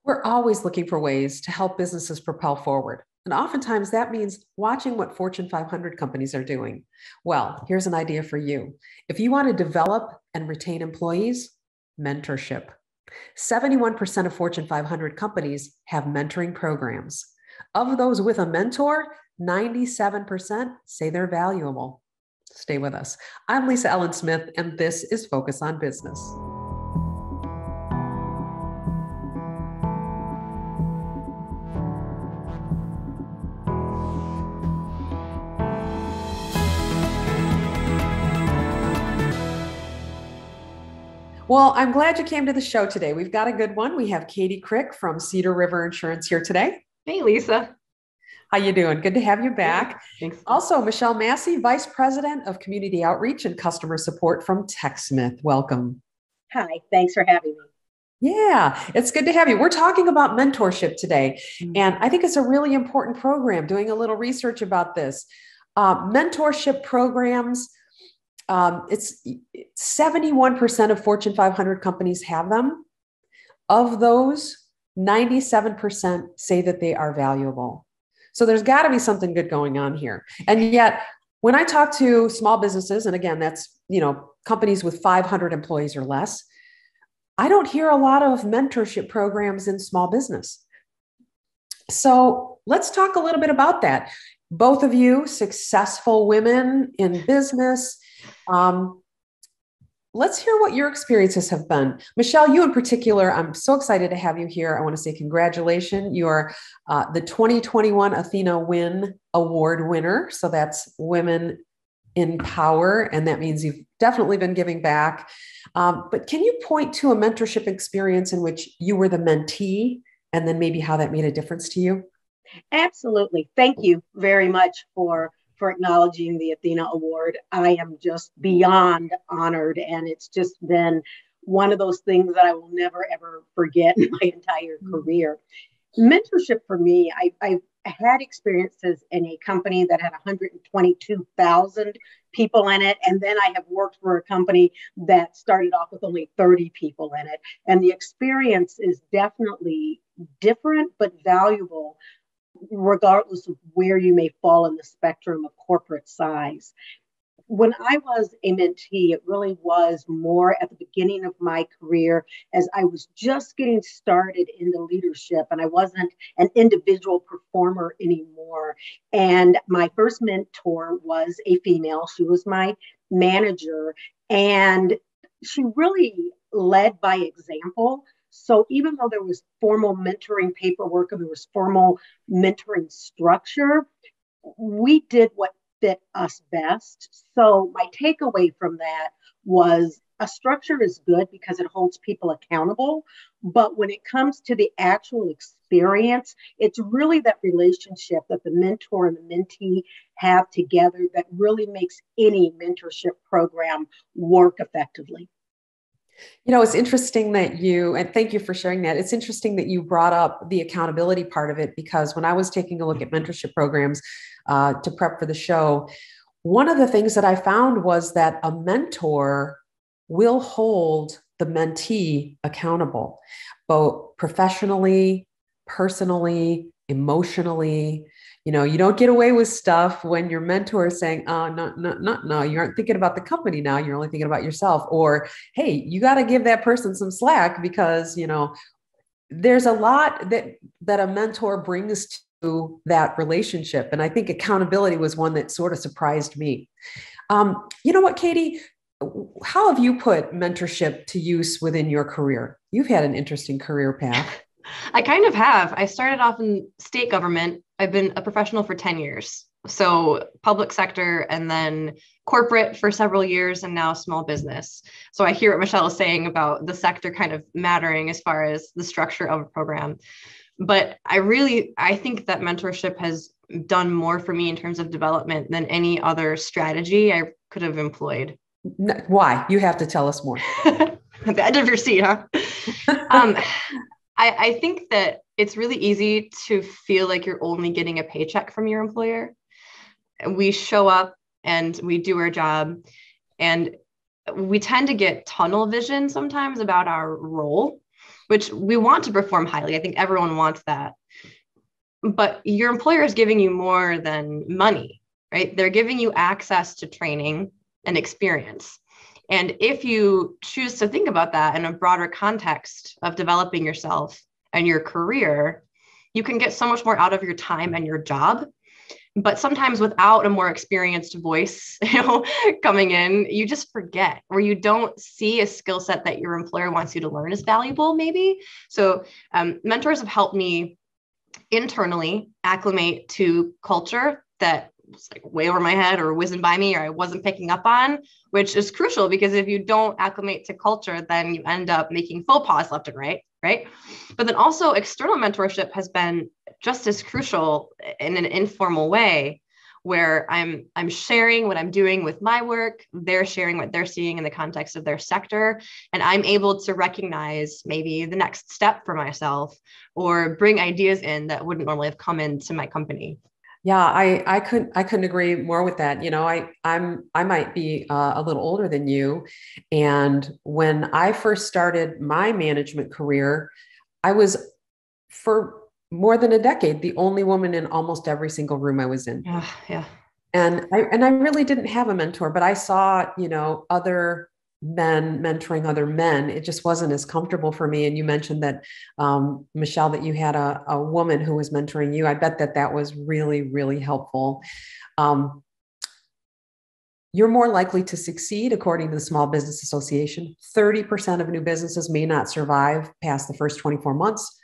We're always looking for ways to help businesses propel forward. And oftentimes that means watching what Fortune 500 companies are doing. Well, here's an idea for you. If you want to develop and retain employees, mentorship. 71% of Fortune 500 companies have mentoring programs. Of those with a mentor, 97% say they're valuable. Stay with us. I'm Lisa Ellen Smith, and this is Focus on Business. Well, I'm glad you came to the show today. We've got a good one. We have Katie Crick from Cedar River Insurance here today. Hey, Lisa. How you doing? Good to have you back. Thanks. Also, Michelle Massey, Vice President of Community Outreach and Customer Support from TechSmith. Welcome. Hi, thanks for having me. Yeah, it's good to have you. We're talking about mentorship today, and I think it's a really important program. Doing a little research about this. Mentorship programs, it's 71% of Fortune 500 companies have them. Of those, 97% say that they are valuable. So there's got to be something good going on here. And yet, when I talk to small businesses, and again, that's, companies with 500 employees or less, I don't hear a lot of mentorship programs in small business. So let's talk a little bit about that. Both of you, successful women in business. Let's hear what your experiences have been. Michelle, you in particular, I'm so excited to have you here. I want to say congratulations. You are the 2021 Athena Win Award winner. So that's Women in Power. And that means you've definitely been giving back. But can you point to a mentorship experience in which you were the mentee and then maybe how that made a difference to you? Absolutely. Thank you very much for acknowledging the Athena Award. I am just beyond honored, and it's just been one of those things that I will never, ever forget in my entire career. Mentorship for me, I've had experiences in a company that had 122,000 people in it, and then I have worked for a company that started off with only 30 people in it. And the experience is definitely different, but valuable, regardless of where you may fall in the spectrum of corporate size. When I was a mentee, it really was more at the beginning of my career as I was just getting started into leadership and I wasn't an individual performer anymore. And my first mentor was a female. She was my manager, and she really led by example. So even though there was formal mentoring paperwork and there was formal mentoring structure, we did what fit us best. So my takeaway from that was a structure is good because it holds people accountable. But when it comes to the actual experience, it's really that relationship that the mentor and the mentee have together that really makes any mentorship program work effectively. It's interesting that and thank you for sharing that. It's interesting that you brought up the accountability part of it, because when I was taking a look at mentorship programs to prep for the show, one of the things that I found was that a mentor will hold the mentee accountable, both professionally, personally, emotionally. You don't get away with stuff when your mentor is saying, oh, no, you aren't thinking about the company now. You're only thinking about yourself. Or, hey, you got to give that person some slack because, there's a lot that a mentor brings to that relationship. And I think accountability was one that sort of surprised me. You know what, Katie? How have you put mentorship to use within your career? You've had an interesting career path. I kind of have. I started off in state government. I've been a professional for 10 years. So public sector and then corporate for several years and now small business. So I hear what Michelle is saying about the sector kind of mattering as far as the structure of a program. But I think that mentorship has done more for me in terms of development than any other strategy I could have employed. Why? You have to tell us more. At the edge of your seat, huh? I think that it's really easy to feel like you're only getting a paycheck from your employer. We show up and we do our job, and we tend to get tunnel vision sometimes about our role. which we want to perform highly. I think everyone wants that. But your employer is giving you more than money, right? They're giving you access to training and experience. And if you choose to think about that in a broader context of developing yourself and your career, you can get so much more out of your time and your job. But sometimes without a more experienced voice, coming in, you just forget, or you don't see a skill set that your employer wants you to learn as valuable, maybe. So mentors have helped me internally acclimate to culture that was like way over my head or whizzing by me, or I wasn't picking up on, which is crucial because if you don't acclimate to culture, then you end up making faux pas left and right. Right. But then also external mentorship has been just as crucial in an informal way, where I'm sharing what I'm doing with my work. They're sharing what they're seeing in the context of their sector. And I'm able to recognize maybe the next step for myself or bring ideas in that wouldn't normally have come into my company. Yeah, I couldn't agree more with that. I might be a little older than you, and when I first started my management career, I was, for more than a decade, the only woman in almost every single room I was in. Yeah. And I really didn't have a mentor, but I saw, other men mentoring other men. It just wasn't as comfortable for me. And you mentioned that, Michelle, that you had a woman who was mentoring you. I bet that was really, really helpful. You're more likely to succeed, according to the Small Business Association. 30% of new businesses may not survive past the first 24 months.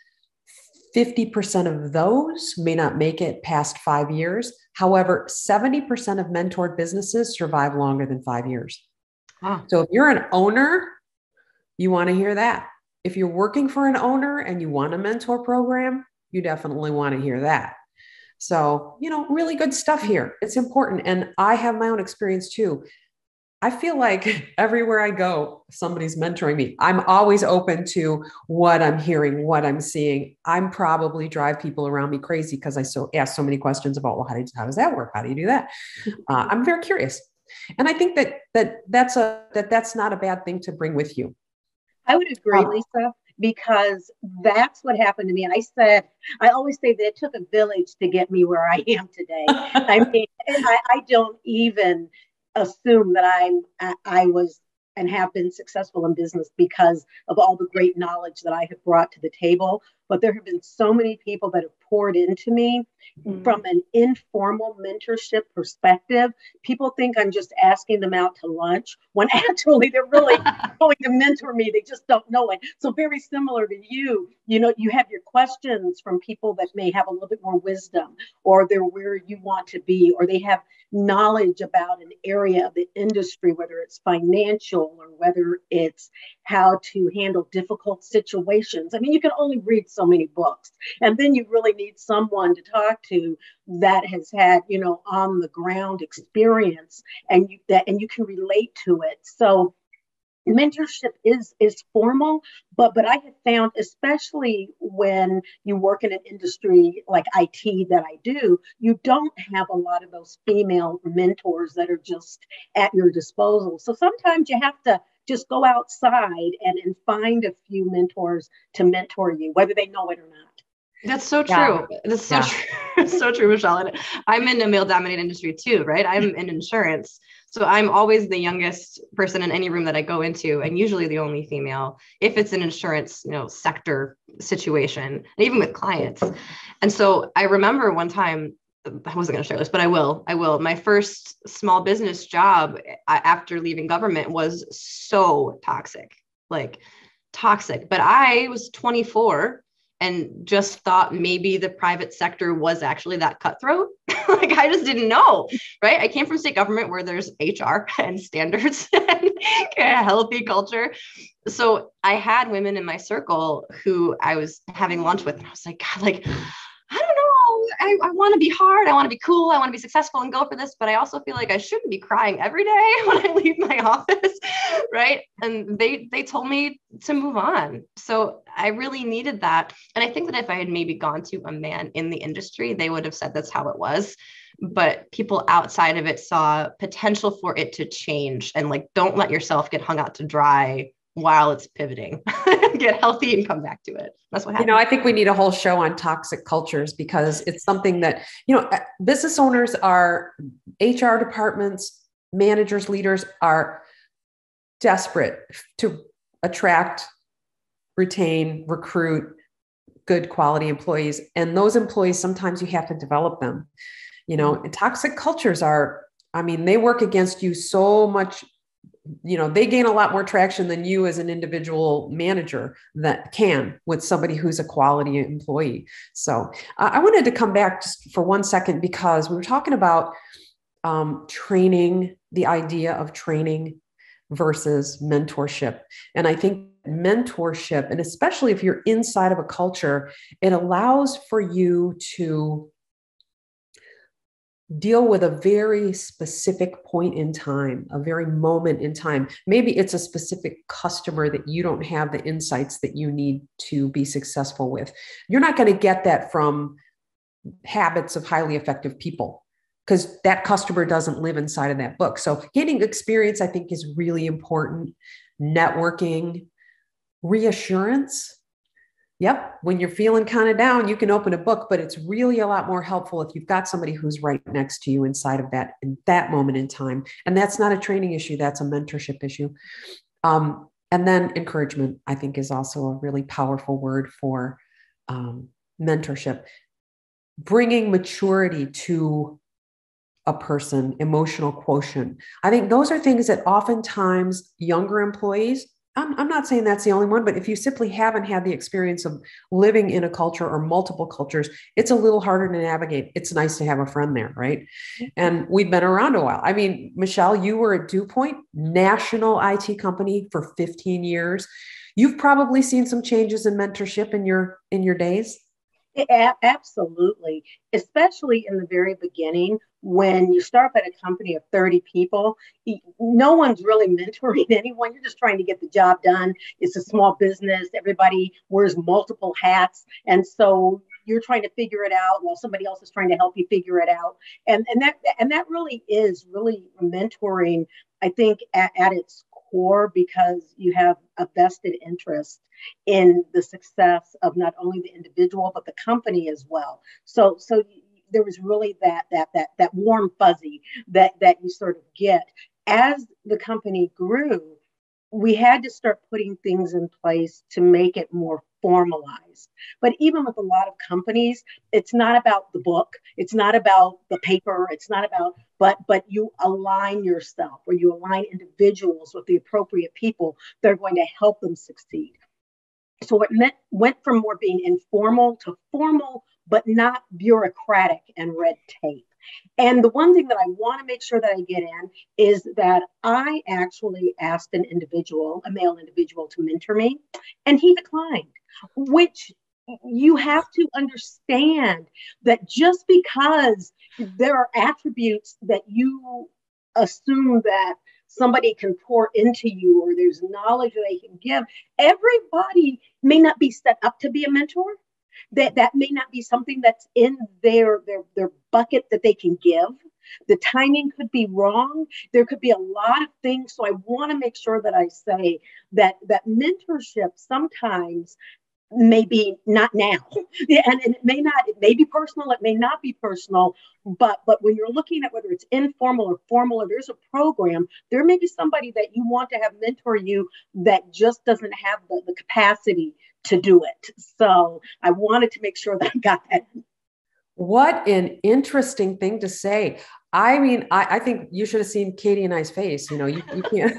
50% of those may not make it past 5 years. However, 70% of mentored businesses survive longer than 5 years. Wow. So if you're an owner, you want to hear that. If you're working for an owner and you want a mentor program, you definitely want to hear that. So, really good stuff here. It's important. And I have my own experience too. I feel like everywhere I go, somebody's mentoring me. I'm always open to what I'm hearing, what I'm seeing. I'm probably drive people around me crazy because I ask so many questions about, well, how does that work? How do you do that? I'm very curious. And I think that's not a bad thing to bring with you. I would agree, Lisa, because that's what happened to me. I always say that it took a village to get me where I am today. I mean, I don't even assume that I was and have been successful in business because of all the great knowledge that I have brought to the table. But there have been so many people that have poured into me from an informal mentorship perspective. People think I'm just asking them out to lunch when actually they're really going to mentor me. They just don't know it. So very similar to you, you have your questions from people that may have a little bit more wisdom, or they're where you want to be, or they have knowledge about an area of the industry, whether it's financial or whether it's how to handle difficult situations. I mean, you can only read so many books, and then you really need someone to talk to that has had, on the ground experience, and you can relate to it. So mentorship is formal, but I have found, especially when you work in an industry like IT that I do, you don't have a lot of those female mentors that are just at your disposal. So sometimes you have to just go outside and find a few mentors to mentor you, whether they know it or not. That's so true. Yeah. That's so true. It's so true, Michelle. And I'm in a male-dominated industry too, right? I'm in insurance. So I'm always the youngest person in any room that I go into, and usually the only female, if it's an insurance, sector situation, and even with clients. And so I remember one time, I wasn't going to share this, but I will. My first small business job after leaving government was so toxic. But I was 24 and just thought maybe the private sector was actually that cutthroat. I just didn't know, right? I came from state government where there's HR and standards and a healthy culture. So I had women in my circle who I was having lunch with, and I was like, God, I don't know. I want to be hard. I want to be cool. I want to be successful and go for this. But I also feel like I shouldn't be crying every day when I leave my office. Right. And they told me to move on. So I really needed that. And I think that if I had maybe gone to a man in the industry, they would have said that's how it was. But people outside of it saw potential for it to change, and don't let yourself get hung out to dry while it's pivoting. get healthy and come back to it. That's what happens. I think we need a whole show on toxic cultures because it's something that, business owners are, HR departments, managers, leaders are desperate to attract, retain, recruit good quality employees. And those employees, sometimes you have to develop them. Toxic cultures are, they work against you so much. They gain a lot more traction than you as an individual manager that can with somebody who's a quality employee. So I wanted to come back just for 1 second because we were talking about training, the idea of training versus mentorship. And I think mentorship, and especially if you're inside of a culture, it allows for you to deal with a very specific point in time, a very moment in time. Maybe it's a specific customer that you don't have the insights that you need to be successful with. You're not going to get that from habits of highly effective people because that customer doesn't live inside of that book. So gaining experience, I think, is really important. Networking, reassurance. Yep. When you're feeling kind of down, you can open a book, but it's really a lot more helpful if you've got somebody who's right next to you inside of that, in that moment in time. And that's not a training issue. That's a mentorship issue. And then encouragement, I think, is also a really powerful word for mentorship. Bringing maturity to a person, emotional quotient. I think those are things that oftentimes younger employees, I'm not saying that's the only one, but if you simply haven't had the experience of living in a culture or multiple cultures, it's a little harder to navigate. It's nice to have a friend there, right? And we've been around a while. Michelle, you were at Dew Point, national IT company for 15 years. You've probably seen some changes in mentorship in your days. Absolutely, especially in the very beginning. When you start at a company of 30 people, no one's really mentoring anyone. You're just trying to get the job done. It's a small business. Everybody wears multiple hats. And so you're trying to figure it out while somebody else is trying to help you figure it out. And that really is really mentoring, I think, at its core, because you have a vested interest in the success of not only the individual, but the company as well. So there was really that warm fuzzy that you sort of get. As the company grew, we had to start putting things in place to make it more formalized. But even with a lot of companies, it's not about the book, it's not about the paper, it's not about, but you align yourself, or you align individuals with the appropriate people that are going to help them succeed. So it went from more being informal to formal, but not bureaucratic and red tape. And the one thing that I want to make sure that I get in is that I actually asked a male individual, to mentor me, and he declined, which you have to understand that just because there are attributes that you assume that somebody can pour into you, or there's knowledge that they can give, everybody may not be set up to be a mentor. That may not be something that's in their bucket that they can give. The timing could be wrong. There could be a lot of things. So I want to make sure that I say that mentorship sometimes may be not now. And it may be personal, it may not be personal, but when you're looking at whether it's informal or formal, or there's a program, there may be somebody that you want to have mentor you that just doesn't have the capacity to do it. So I wanted to make sure that I got that. What an interesting thing to say. I think you should have seen Katie and I's face. You can't.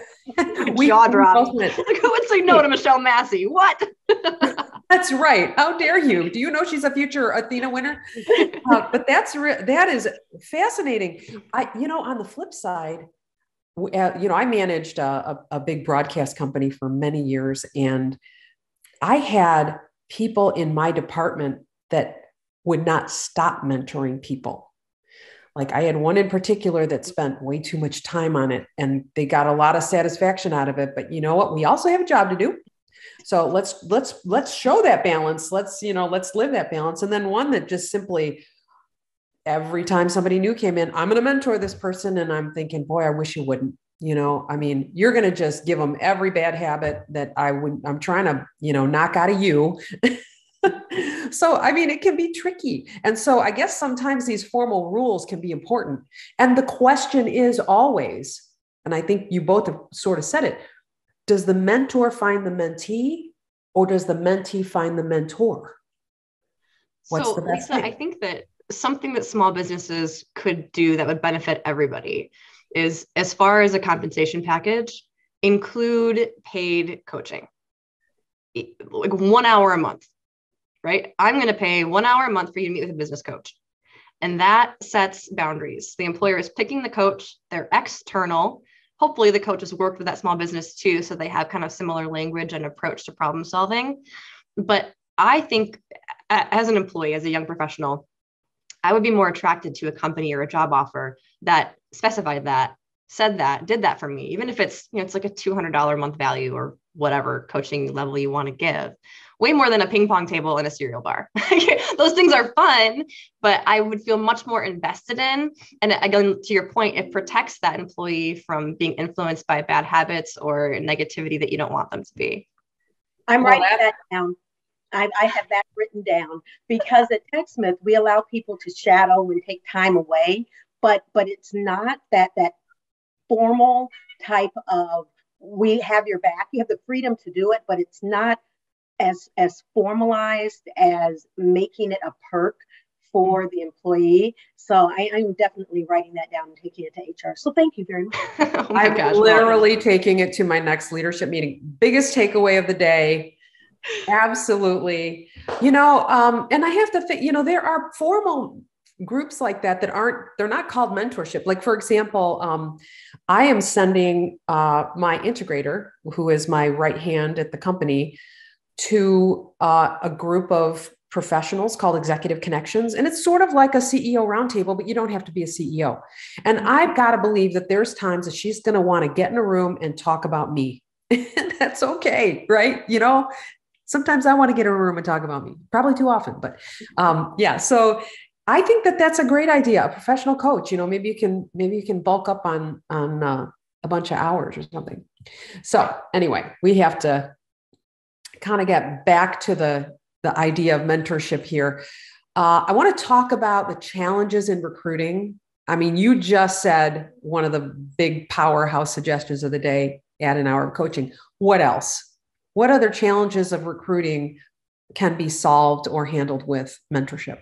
Jaw drop. Like, who would say no to Michelle Massey? What? That's right. How dare you? Do you know she's a future Athena winner? But that is fascinating. On the flip side, I managed a big broadcast company for many years, and I had people in my department that would not stop mentoring people. Like, I had one in particular that spent way too much time on it, and they got a lot of satisfaction out of it. But you know what? We also have a job to do. So let's show that balance. Let's live that balance. And then one that just simply, every time somebody new came in, I'm going to mentor this person. And I'm thinking, boy, I wish you wouldn't. I mean, you're going to just give them every bad habit that I'm trying to, knock out of you. So, I mean, it can be tricky. And so I guess sometimes these formal rules can be important. And the question is always, and I think you both have sort of said it, does the mentor find the mentee or does the mentee find the mentor? What's the best Lisa, thing? I think that something that small businesses could do that would benefit everybody is, as far as a compensation package, include paid coaching, like 1 hour a month, right? I'm going to pay 1 hour a month for you to meet with a business coach. And that sets boundaries. The employer is picking the coach, they're external. Hopefully the coach has worked with that small business too, so they have kind of similar language and approach to problem solving. But I think as an employee, as a young professional, I would be more attracted to a company or a job offer that specified that, said that, did that for me, even if it's, it's like a $200 a month value or whatever coaching level you want to give, way more than a ping pong table and a cereal bar. Those things are fun, but I would feel much more invested in. And again, to your point, it protects that employee from being influenced by bad habits or negativity that you don't want them to be. I'm writing that down. I have that written down because at TechSmith, we allow people to shadow and take time away, but it's not that formal type of, we have your back. You have the freedom to do it, but it's not as formalized as making it a perk for the employee. So I'm definitely writing that down and taking it to HR. So thank you very much. I'm literally taking it to my next leadership meeting. Biggest takeaway of the day. Absolutely. And I have to think, there are formal groups like that they're not called mentorship. Like, for example, I am sending my integrator, who is my right hand at the company, to a group of professionals called Executive Connections. And it's sort of like a CEO roundtable, but you don't have to be a CEO. And I've got to believe that there's times that she's going to want to get in a room and talk about me. And that's okay, right? Sometimes I want to get in a room and talk about me, probably too often, but yeah. So I think that that's a great idea. A professional coach, maybe you can bulk up on a bunch of hours or something. So anyway, we have to kind of get back to the idea of mentorship here. I want to talk about the challenges in recruiting. I mean, you just said one of the big powerhouse suggestions of the day, add an hour of coaching. What else? What other challenges of recruiting can be solved or handled with mentorship?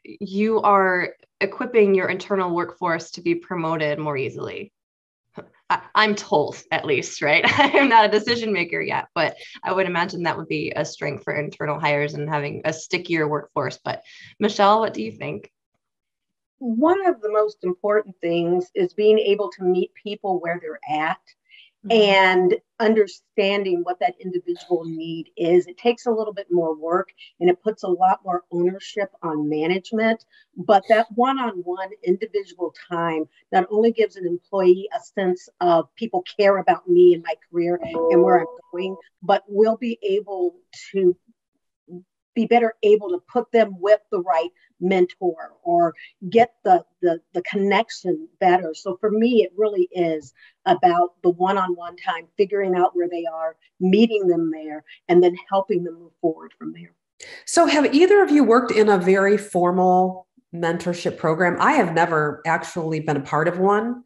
You are equipping your internal workforce to be promoted more easily. I'm told, at least, right? I am not a decision maker yet, but I would imagine that would be a strength for internal hires and having a stickier workforce. But Michelle, what do you think? One of the most important things is being able to meet people where they're at and understanding what that individual need is. It takes a little bit more work and it puts a lot more ownership on management, but that one-on-one individual time not only gives an employee a sense of people care about me and my career and where I'm going, but we'll be able to be better able to put them with the right mentor or get the connection better. So for me, it really is about the one-on-one time, figuring out where they are, meeting them there, and then helping them move forward from there. So have either of you worked in a very formal mentorship program? I have never actually been a part of one.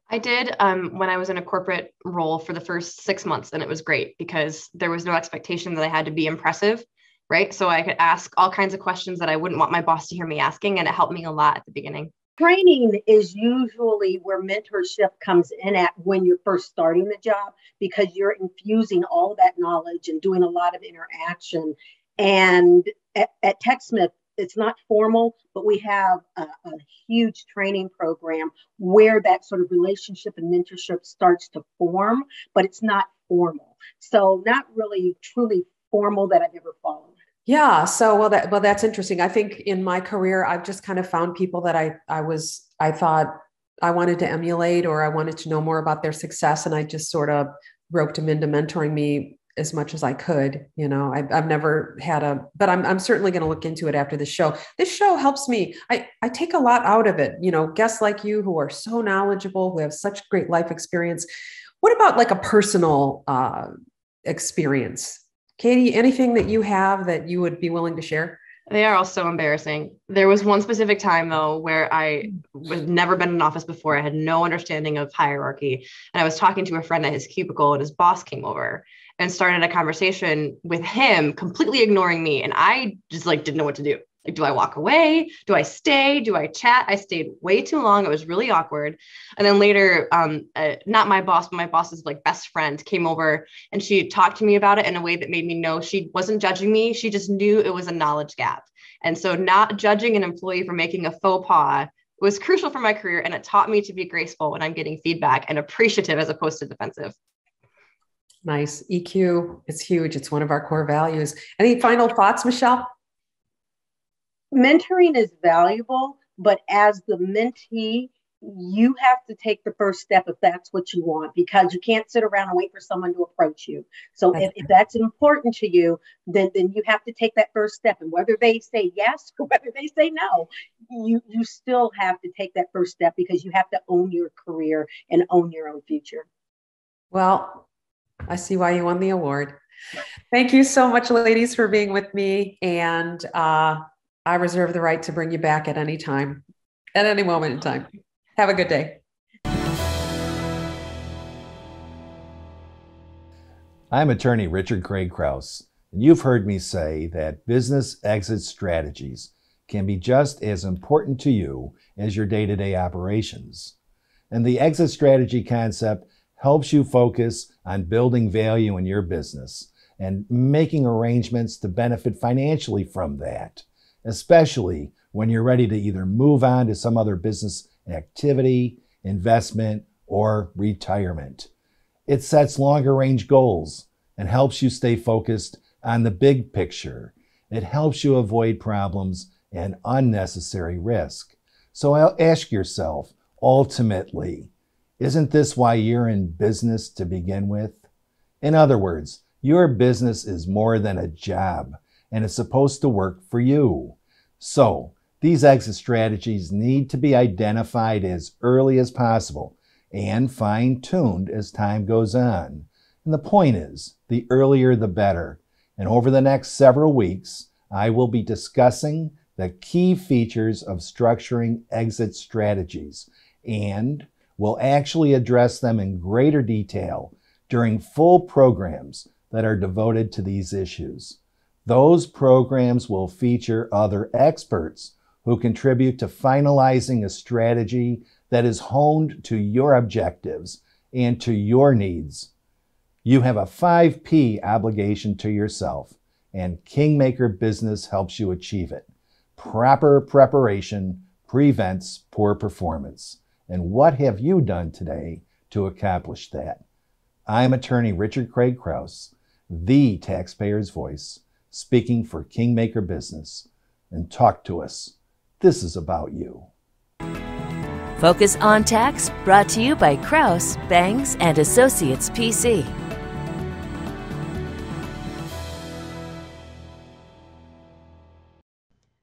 I did when I was in a corporate role for the first 6 months, and it was great because there was no expectation that I had to be impressive, right? So I could ask all kinds of questions that I wouldn't want my boss to hear me asking, and it helped me a lot at the beginning. Training is usually where mentorship comes in at when you're first starting the job, because you're infusing all of that knowledge and doing a lot of interaction. And at TechSmith, it's not formal, but we have a huge training program where that sort of relationship and mentorship starts to form, but it's not formal. So not really truly formal that I've ever followed. Yeah. So, that's interesting. I think in my career, I've just kind of found people that I thought I wanted to emulate, or I wanted to know more about their success. And I just sort of roped them into mentoring me. as much as I could. I've never had but I'm certainly going to look into it after the show. This show helps me. I take a lot out of it. Guests like you who are so knowledgeable, who have such great life experience. What about like a personal experience? Katie, anything that you have that you would be willing to share? They are all so embarrassing. There was one specific time, though, where I was never been in an office before. I had no understanding of hierarchy. And I was talking to a friend at his cubicle, and his boss came over and started a conversation with him, completely ignoring me. And I just didn't know what to do. Like, do I walk away? Do I stay? Do I chat? I stayed way too long. It was really awkward. And then later, not my boss, but my boss's best friend came over, and she talked to me about it in a way that made me know she wasn't judging me. She just knew it was a knowledge gap. And so not judging an employee for making a faux pas was crucial for my career. And it taught me to be graceful when I'm getting feedback and appreciative as opposed to defensive. Nice. EQ is huge. It's one of our core values. Any final thoughts, Michelle? Mentoring is valuable, but as the mentee, you have to take the first step if that's what you want, because you can't sit around and wait for someone to approach you. So if that's important to you, then you have to take that first step. And whether they say yes or whether they say no, you still have to take that first step, because you have to own your career and own your own future. Well, I see why you won the award. Thank you so much, ladies, for being with me. And I reserve the right to bring you back at any time, at any moment in time. Have a good day. I'm attorney Richard Craig Krause, and you've heard me say that business exit strategies can be just as important to you as your day-to-day operations. And the exit strategy concept helps you focus on building value in your business and making arrangements to benefit financially from that, especially when you're ready to either move on to some other business activity, investment, or retirement. It sets longer range goals and helps you stay focused on the big picture. It helps you avoid problems and unnecessary risk. So ask yourself, ultimately, isn't this why you're in business to begin with? In other words, your business is more than a job, and it's supposed to work for you. So these exit strategies need to be identified as early as possible and fine-tuned as time goes on. And the point is, the earlier the better. And over the next several weeks, I will be discussing the key features of structuring exit strategies, and will actually address them in greater detail during full programs that are devoted to these issues. Those programs will feature other experts who contribute to finalizing a strategy that is honed to your objectives and to your needs. You have a 5P obligation to yourself, and Kingmaker Business helps you achieve it. Proper preparation prevents poor performance. And what have you done today to accomplish that? I'm attorney Richard Craig Krause, the taxpayer's voice, speaking for Kingmaker Business. And talk to us. This is about you. Focus on Tax, brought to you by Krause, Bangs, and Associates PC.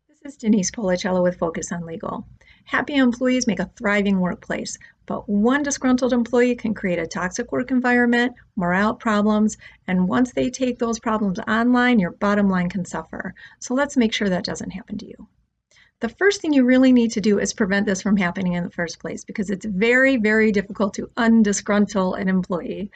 This is Denise Policello with Focus on Legal. Happy employees make a thriving workplace, but one disgruntled employee can create a toxic work environment, morale problems, and once they take those problems online, your bottom line can suffer. So let's make sure that doesn't happen to you. The first thing you really need to do is prevent this from happening in the first place, because it's very, very difficult to undisgruntle an employee.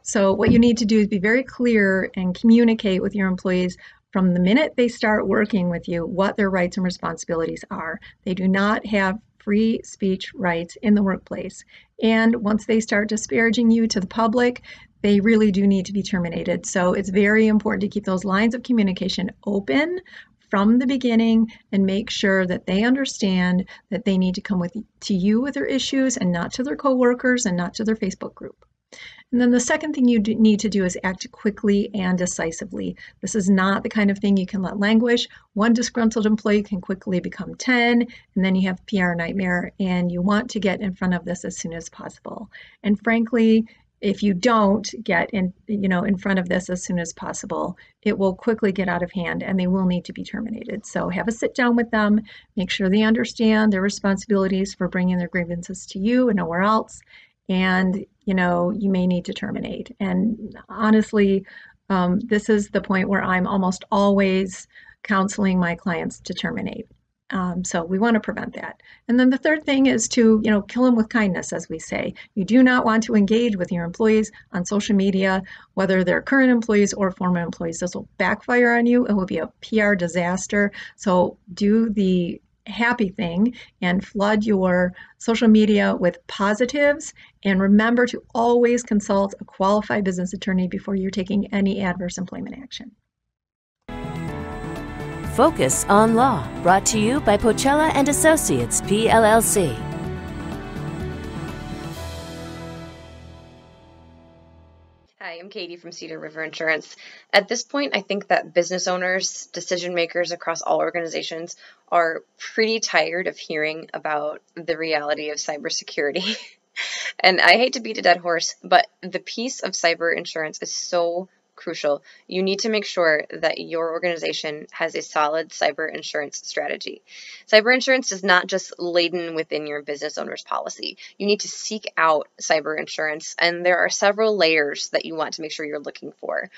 So what you need to do is be very clear and communicate with your employees from the minute they start working with you what their rights and responsibilities are. They do not have free speech rights in the workplace. And once they start disparaging you to the public, they really do need to be terminated. So it's very important to keep those lines of communication open from the beginning and make sure that they understand that they need to come to you with their issues and not to their coworkers and not to their Facebook group. And then the second thing you need to do is act quickly and decisively. This is not the kind of thing you can let languish. One disgruntled employee can quickly become 10, and then you have PR nightmare, and you want to get in front of this as soon as possible. And frankly, if you don't get in front of this as soon as possible, it will quickly get out of hand and they will need to be terminated. So have a sit down with them, make sure they understand their responsibilities for bringing their grievances to you and nowhere else. And, you may need to terminate. And honestly, this is the point where I'm almost always counseling my clients to terminate. So we want to prevent that. And then the third thing is to, kill them with kindness, as we say. You do not want to engage with your employees on social media, whether they're current employees or former employees. This will backfire on you. It will be a PR disaster. So do the happy thing and flood your social media with positives. And remember to always consult a qualified business attorney before you're taking any adverse employment action. Focus on Law, brought to you by Pochella and Associates, PLLC. Hi, I'm Katie from Cedar River Insurance. At this point, I think that business owners, decision makers across all organizations are pretty tired of hearing about the reality of cybersecurity. And I hate to beat a dead horse, but the piece of cyber insurance is so crucial. You need to make sure that your organization has a solid cyber insurance strategy. Cyber insurance is not just laden within your business owner's policy. You need to seek out cyber insurance, and there are several layers that you want to make sure you're looking for.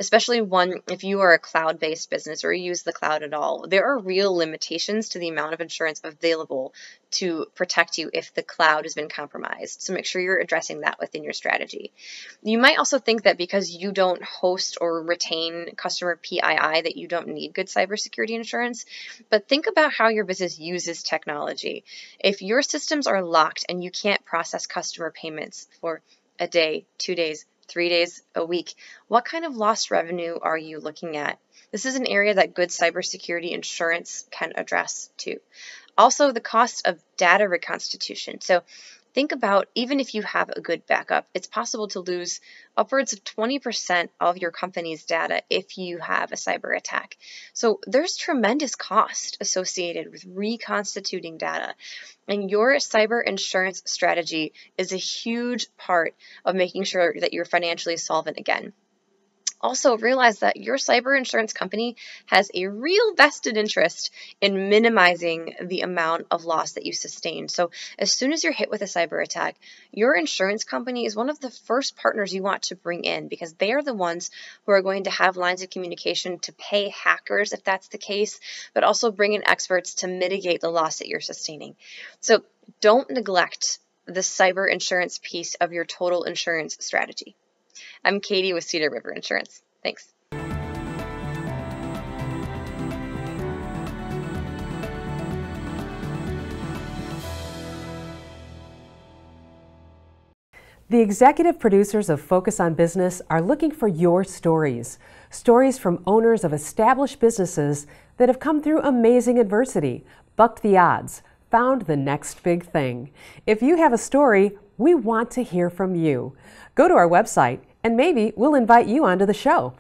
Especially one, if you are a cloud-based business or you use the cloud at all, there are real limitations to the amount of insurance available to protect you if the cloud has been compromised. So make sure you're addressing that within your strategy. You might also think that because you don't host or retain customer PII that you don't need good cybersecurity insurance, but think about how your business uses technology. If your systems are locked and you can't process customer payments for a day, 2 days, 3 days, a week, what kind of lost revenue are you looking at? This is an area that good cybersecurity insurance can address too. Also, the cost of data reconstitution. So think about, even if you have a good backup, it's possible to lose upwards of 20% of your company's data if you have a cyber attack. So there's tremendous cost associated with reconstituting data. And your cyber insurance strategy is a huge part of making sure that you're financially solvent again. Also, realize that your cyber insurance company has a real vested interest in minimizing the amount of loss that you sustain. So as soon as you're hit with a cyber attack, your insurance company is one of the first partners you want to bring in, because they are the ones who are going to have lines of communication to pay hackers if that's the case, but also bring in experts to mitigate the loss that you're sustaining. So don't neglect the cyber insurance piece of your total insurance strategy. I'm Katie with Cedar River Insurance. Thanks. The executive producers of Focus on Business are looking for your stories. Stories from owners of established businesses that have come through amazing adversity, bucked the odds, found the next big thing. If you have a story, we want to hear from you. Go to our website and maybe we'll invite you onto the show.